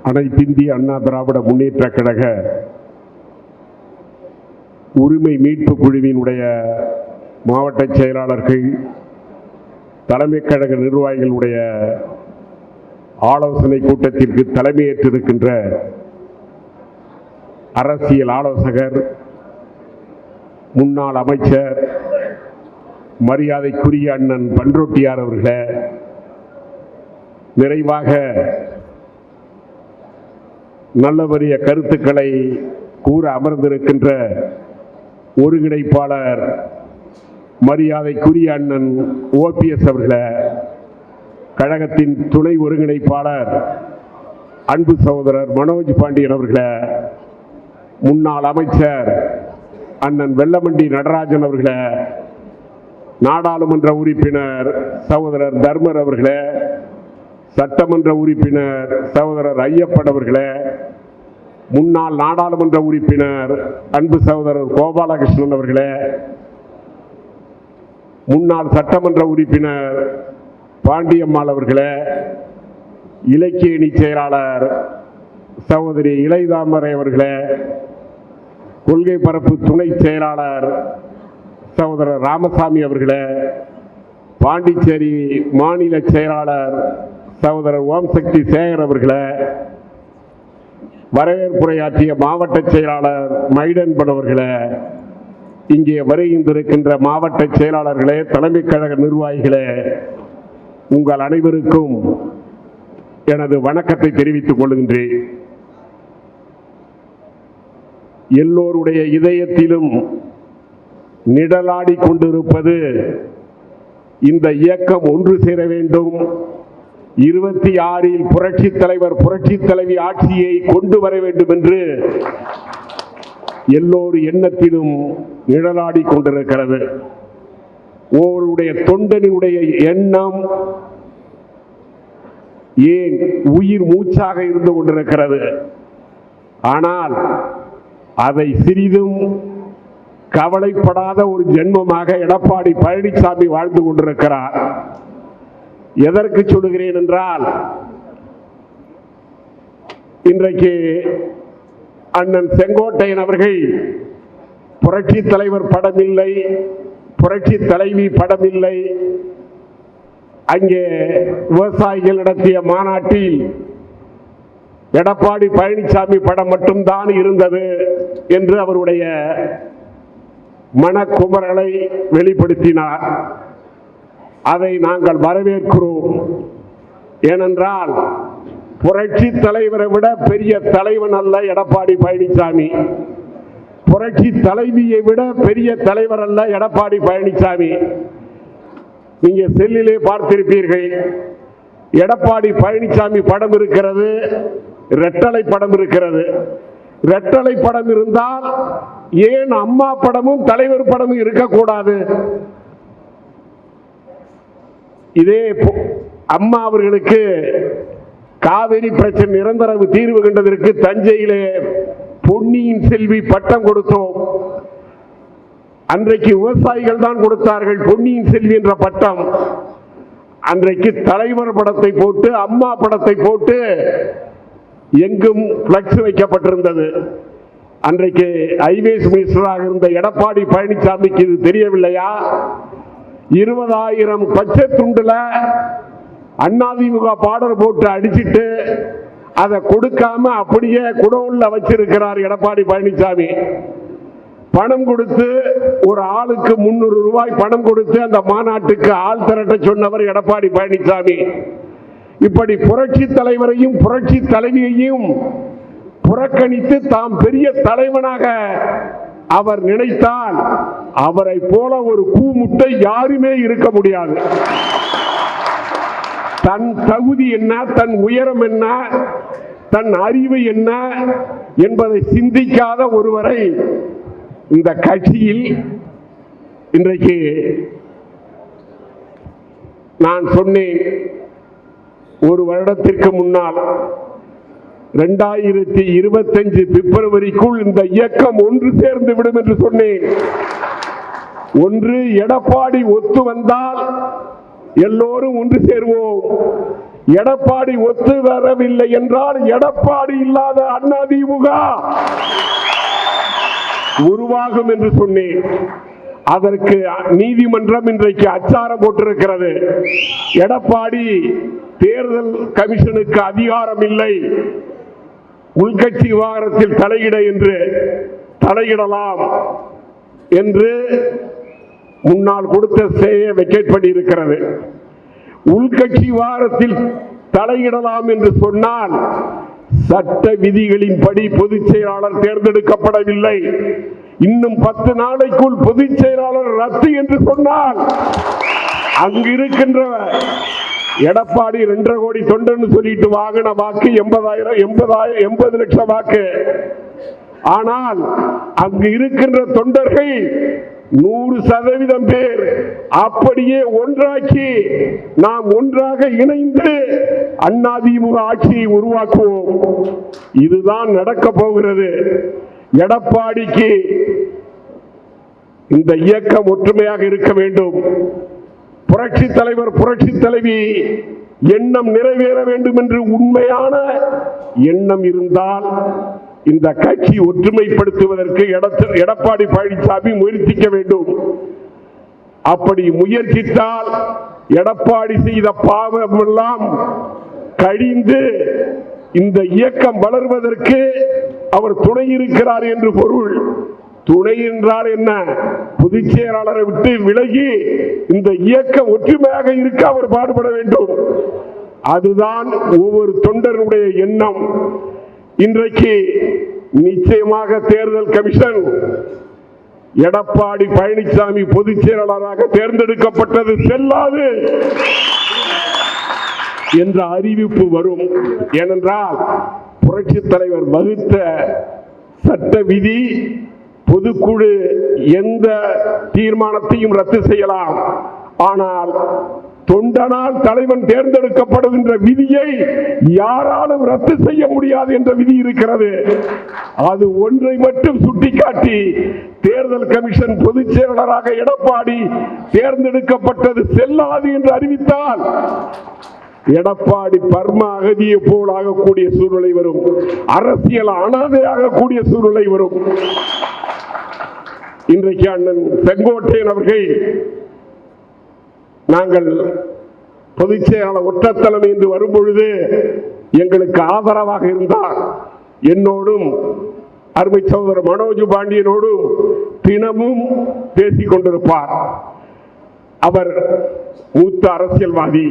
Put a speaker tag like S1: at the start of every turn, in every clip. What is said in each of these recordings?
S1: அனைத்திந்திய அண்ணா திராவிட முன்னேற்ற கழக உரிமை மீட்பு குழுவினுடைய மாவட்ட செயலாளர்கள், தலைமை கழக நிர்வாகிகளுடைய ஆலோசனை கூட்டத்திற்கு தலைமையேற்றிருக்கின்ற அரசியல் ஆலோசகர், முன்னாள் அமைச்சர், மரியாதைக்குரிய அண்ணன் பன்ருட்டியார் அவர்களே, நிறைவாக நல்லவரிய கருத்துக்களை கூற அமர்ந்திருக்கின்ற ஒருங்கிணைப்பாளர் மரியாதைக்குரிய அண்ணன் ஓபிஎஸ் அவர்களே, கழகத்தின் துணை ஒருங்கிணைப்பாளர் அன்பு சகோதரர் மனோஜ் பாண்டியன் அவர்களே, முன்னாள் அமைச்சர் அண்ணன் வெல்லமண்டி நடராஜன் அவர்களே, நாடாளுமன்ற உறுப்பினர் சகோதரர் தர்மர் அவர்களே, சட்டமன்ற உறுப்பினர் சகோதரர் ஐயப்பன் அவர்களே, முன்னாள் நாடாளுமன்ற உறுப்பினர் அன்பு சகோதரர் கோபாலகிருஷ்ணன் அவர்களே, முன்னாள் சட்டமன்ற உறுப்பினர் பாண்டியம்மாள் அவர்களே, இலக்கிய அணி செயலாளர் சகோதரி இளைதாமரை அவர்களே, கொள்கை பரப்பு துணை செயலாளர் சகோதரர் ராமசாமி அவர்களே, பாண்டிச்சேரி மாநில செயலாளர் சகோதரர் ஓம் சக்தி சேகர் அவர்களே, வரவேற்புரையாற்றிய மாவட்ட செயலாளர் மைடன்பன் அவர்களே, இங்கே வருகின்றிருக்கின்ற மாவட்ட செயலாளர்களே, தலைமை கழக நிர்வாகிகளே, உங்கள் அனைவருக்கும் எனது வணக்கத்தை தெரிவித்துக் கொள்கின்றேன். எல்லோருடைய இதயத்திலும் நிழலாடி கொண்டிருப்பது இந்த இயக்கம் ஒன்று சேர வேண்டும், 26 புரட்சி தலைவர் புரட்சி தலைவி ஆட்சியை கொண்டு வர வேண்டும் என்று எல்லோரு எண்ணத்திலும் நிழலாடி கொண்டிருக்கிறது. ஒருவருடைய தொண்டனுடைய எண்ணம் ஏன் உயிர் மூச்சாக இருந்து கொண்டிருக்கிறது. ஆனால் அதை சிறிதும் கவலைப்படாத ஒரு ஜென்மமாக எடப்பாடி பழனிசாமி வாழ்ந்து கொண்டிருக்கிறார். எதற்கு சொல்லுகிறேன் என்றால், இன்றைக்கு அண்ணன் செங்கோட்டையன் அவர்கள் புரட்சி தலைவர் படம் இல்லை, புரட்சி தலைவி படம் இல்லை, அங்கே விவசாயிகள் நடத்திய மாநாட்டில் எடப்பாடி பழனிசாமி படம் மட்டும்தான் இருந்தது என்று அவருடைய மனக்குமரலை வெளிப்படுத்தினார். அதை நாங்கள் வரவேற்கிறோம். ஏனென்றால் புரட்சி தலைவரை விட பெரிய தலைவன் அல்ல எடப்பாடி பழனிசாமி, புரட்சி தலைவியை விட பெரிய தலைவர் அல்ல எடப்பாடி பழனிசாமி. நீங்க செல்லிலே பார்த்திருப்பீர்கள், எடப்பாடி பழனிசாமி படம் இருக்கிறது, ரெட்டலை படம் இருக்கிறது. ரெட்டலை படம் இருந்தால் ஏன் அம்மா படமும் தலைவர் படமும் இருக்கக்கூடாது? இதே அம்மா அவர்களுக்கு காவிரி பிரச்சனை நிரந்தர தீர்வு கண்டதற்கு தஞ்சையிலே பொன்னியின் செல்வி பட்டம் கொடுத்தோம். அன்றைக்கு விவசாயிகள் தான் கொடுத்தார்கள் பொன்னியின் செல்வி என்ற பட்டம். அன்றைக்கு தலைவர் படத்தை போட்டு அம்மா படத்தை போட்டு எங்கும் பிளக்ஸ் வைக்கப்பட்டிருந்தது. அன்றைக்கு ஹைவேஸ் மினிஸ்டராக இருந்த எடப்பாடி பழனிசாமிக்கு இது தெரியவில்லையா? 20,000 பச்சை துண்டுல அதிமுக பார்டர் போட்டு அடிச்சிட்டு அதை கொடுக்காம அப்படியே குடோன்ல வச்சிருக்கிறார் எடப்பாடி பழனிசாமி. பணம் கொடுத்து ஒரு ஆளுக்கு 300 ரூபாய் பணம் கொடுத்து அந்த மாநாட்டுக்கு ஆள் திரட்ட சொன்னவர் எடப்பாடி பழனிசாமி. இப்படி புரட்சி தலைவரையும் புரட்சி தலைவியையும் புறக்கணித்து தாம் பெரிய தலைவனாக அவர் நினைத்தால் அவரை போல ஒரு கூமுட்டை யாருமே இருக்க முடியாது. தன் தகுதி என்ன, தன் உயரம் என்ன, தன் அறிவு என்ன என்பதை சிந்திக்காத ஒருவரை இந்த கட்சியில் இன்றைக்கு நான் சொன்னேன். ஒரு வருடத்திற்கு முன்னால் 2025 பிப்ரவரிக்குள் இந்த இயக்கம் ஒன்று சேர்ந்து விடும் என்று சொன்னேன். ஒன்று எடப்பாடி ஒத்து வந்தால் எல்லோரும் ஒன்று சேருவோம், எடப்பாடி ஒத்து வரவில்லை என்றால் எடப்பாடி இல்லாத அதிமுக உருவாகும் என்று சொன்னேன். அதற்கு நீதிமன்றம் இன்றைக்கு அச்சாரம் போட்டிருக்கிறது. எடப்பாடி தேர்தல் கமிஷனுக்கு அதிகாரம் இல்லை, உள்கட்சி விவகாரத்தில் தலையிடலாம் என்று முன்னால் கொடுத்த ஸ்டேயை வெக்கேட் பண்ணி இருக்கிறது. உள்கட்சி விவகாரத்தில் தலையிடலாம் என்று சொன்னால் சட்ட விதிகளின்படி பொதுச் செயலாளர் தேர்ந்தெடுக்கப்படவில்லை. இன்னும் 10 நாளைக்குள் பொதுச் செயலாளர் ரத்து என்று சொன்னால் அங்கு இருக்கின்ற எடப்பாடி 2.5 கோடி தொண்டன்னு சொல்லிட்டு வாங்கின வாக்கு 80 லட்சம் வாக்கு. ஆனால் அங்கு இருக்கின்ற தொண்டர்கள் 100% பேர் அப்படியே ஒன்றாக்கி நாம் ஒன்றாக இணைந்து அதிமுக ஆட்சியை உருவாக்குவோம். இதுதான் நடக்க போகிறது. எடப்பாடிக்கு இந்த இயக்கம் ஒற்றுமையாக இருக்க வேண்டும். புரட்சி தலைவர் புரட்சி தலைவி எண்ணம் நிறைவேற வேண்டும் என்று உண்மையான எண்ணம் இருந்தால் இந்த கட்சி ஒற்றுமைப்படுத்துவதற்கு எடப்பாடி பழனிசாமி முயற்சிக்க வேண்டும். அப்படி முயற்சித்தால் எடப்பாடி செய்த பாவம் எல்லாம் கழிந்து இந்த இயக்கம் வளர்வதற்கு அவர் துணை இருக்கிறார் என்று பொருள். துணை என்றால் என்ன? பொதுச் செயலாளரை விட்டு விலகி இந்த இயக்கம் ஒற்றுமையாக இருக்க அவர் பாடுபட வேண்டும். அதுதான் ஒவ்வொரு தொண்டருடைய எண்ணம். இன்றைக்கு நிச்சயமாக தேர்தல் கமிஷன் எடப்பாடி பழனிசாமி பொதுச் செயலாளராக தேர்ந்தெடுக்கப்பட்டது செல்லாது என்ற அறிவிப்பு வரும். ஏனென்றால் புரட்சி தலைவர் வகுத்த சட்ட விதி பொதுக்குழு எந்த தீர்மானத்தையும் ரத்து செய்யலாம். ஆனால் தொண்டனால் தலைவன் தேர்ந்தெடுக்கப்படுகின்ற விதியை யாராலும் ரத்து செய்ய முடியாது என்ற விதி இருக்கிறது. அது ஒன்றை மட்டும் சுட்டிக்காட்டி தேர்தல் கமிஷன் பொதுச் செயலாளராக எடப்பாடி தேர்ந்தெடுக்கப்பட்டது செல்லாது என்று அறிவித்தால் எடப்பாடி பர்ம அகதியை போல் ஆகக்கூடிய சூழ்நிலை வரும். அரசியல் அனாதையாகக்கூடிய சூழ்நிலை வரும். இன்றைக்கு அண்ணன் செங்கோட்டையன் அவர்கள் நாங்கள் பொதுச் செயலாளர் ஒற்ற தலைமை என்று வரும்பொழுது எங்களுக்கு ஆதரவாக இருந்தார். என்னோடும் அருமை சகோதரர் மனோஜ் பாண்டியனோடும் தினமும் பேசிக் கொண்டிருப்பார். அவர் மூத்த அரசியல்வாதி.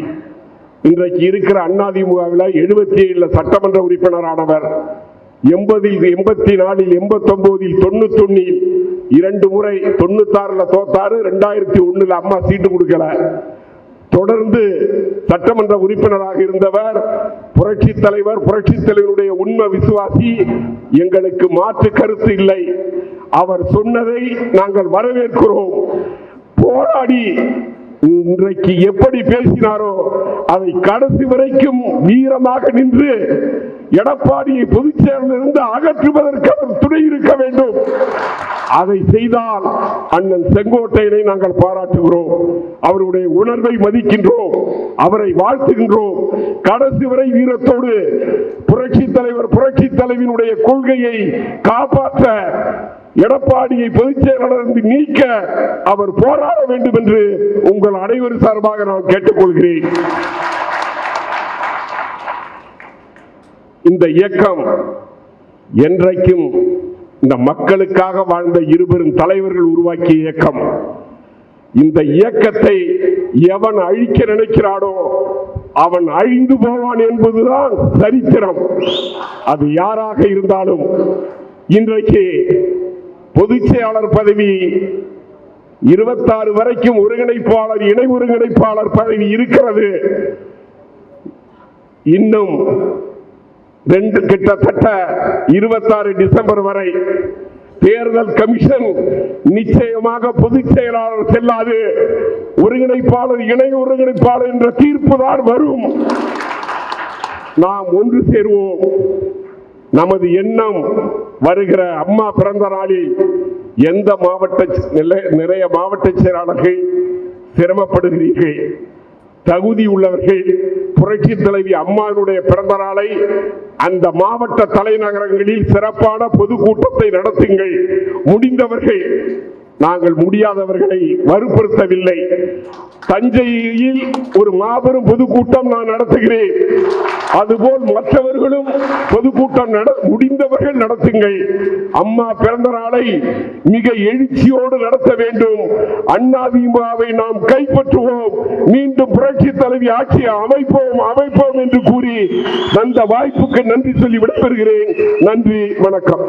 S1: இன்றைக்கு இருக்கிற அதிமுகவில் 77 சட்டமன்ற உறுப்பினரானவர். 80, 84, 89, 91 2 முறை 96 தோத்தாரு. 2001 அம்மா சீட்டு கொடுக்கல. தொடர்ந்து சட்டமன்ற உறுப்பினராக இருந்தவர். புரட்சி தலைவருடைய உண்மை விசுவாசி. எங்களுக்கு மாற்று கருத்து இல்லை. அவர் சொன்னதை நாங்கள் வரவேற்கிறோம். போராடி இன்றைக்கு எப்படி பேசினாரோ அதை கடைசி வரைக்கும் வீரமாக நின்று எடப்பாடியை பொதுச் செயலிலிருந்து அகற்றுவதற்கு அவர் துணை இருக்க வேண்டும். அதை செய்தால் அண்ணன் செங்கோட்டையனை நாங்கள் பாராட்டுகிறோம். அவருடைய உணர்வை மதிக்கின்றோம், அவரை வாழ்த்துகின்றோம். கடைசி வரை வீரத்தோடு புரட்சி தலைவர் புரட்சி தலைவியினுடைய கொள்கையை காப்பாற்ற எடப்பாடியை பொதுச் செயலாளர் நீக்க அவர் போராட வேண்டும் என்று உங்கள் அனைவரும் சார்பாக நான் கேட்டுக்கொள்கிறேன். இந்த இயக்கம் என்றைக்கும் இந்த மக்களுக்காக வாழ்ந்த 2 பெரும் தலைவர்கள் உருவாக்கிய இயக்கம். இந்த இயக்கத்தை எவன் அழிக்க நினைக்கிறானோ அவன் அழிந்து போவான் என்பதுதான் சரித்திரம். அது யாராக இருந்தாலும். இன்றைக்கு பொதுச் செயலாளர் பதவி 26 வரைக்கும் ஒருங்கிணைப்பாளர் இணை ஒருங்கிணைப்பாளர் பதவி இருக்கிறது. இன்னும் கிட்டத்தட்ட 26 டிசம்பர் வரை தேர்தல் கமிஷன் நிச்சயமாக பொதுச் செயலாளர் செல்லாது, ஒருங்கிணைப்பாளர் இணை ஒருங்கிணைப்பாளர் என்ற தீர்ப்பு தான் வரும். நாம் ஒன்று சேருவோம். நமது எண்ணம் வருகிற அம்மா பிறந்த நாளில் எந்த நிறைய மாவட்ட செயலாளர்கள் சிரமப்படுகிறீர்கள், தகுதி உள்ளவர்கள் புரட்சி தலைவி அம்மாவுடைய பிறந்த நாளை அந்த மாவட்ட தலைநகரங்களில் சிறப்பான பொதுக்கூட்டத்தை நடத்துங்கள். முடிந்தவர்கள், நாங்கள் முடியாதவர்களை வற்புறுத்தவில்லை. தஞ்சையில் ஒரு மாபெரும் பொதுக்கூட்டம் நான் நடத்துகிறேன். அதுபோல் மற்றவர்களும் பொதுக்கூட்டம் முடிந்தவர்கள் நடத்துங்கள். அம்மா பிறந்த நாளை மிக எழுச்சியோடு நடத்த வேண்டும். அதிமுகவை நாம் கைப்பற்றுவோம். மீண்டும் புரட்சி தலைவி ஆட்சியை அமைப்போம் என்று கூறி அந்த வாய்ப்புக்கு நன்றி சொல்லி விடைபெறுகிறேன். நன்றி, வணக்கம்.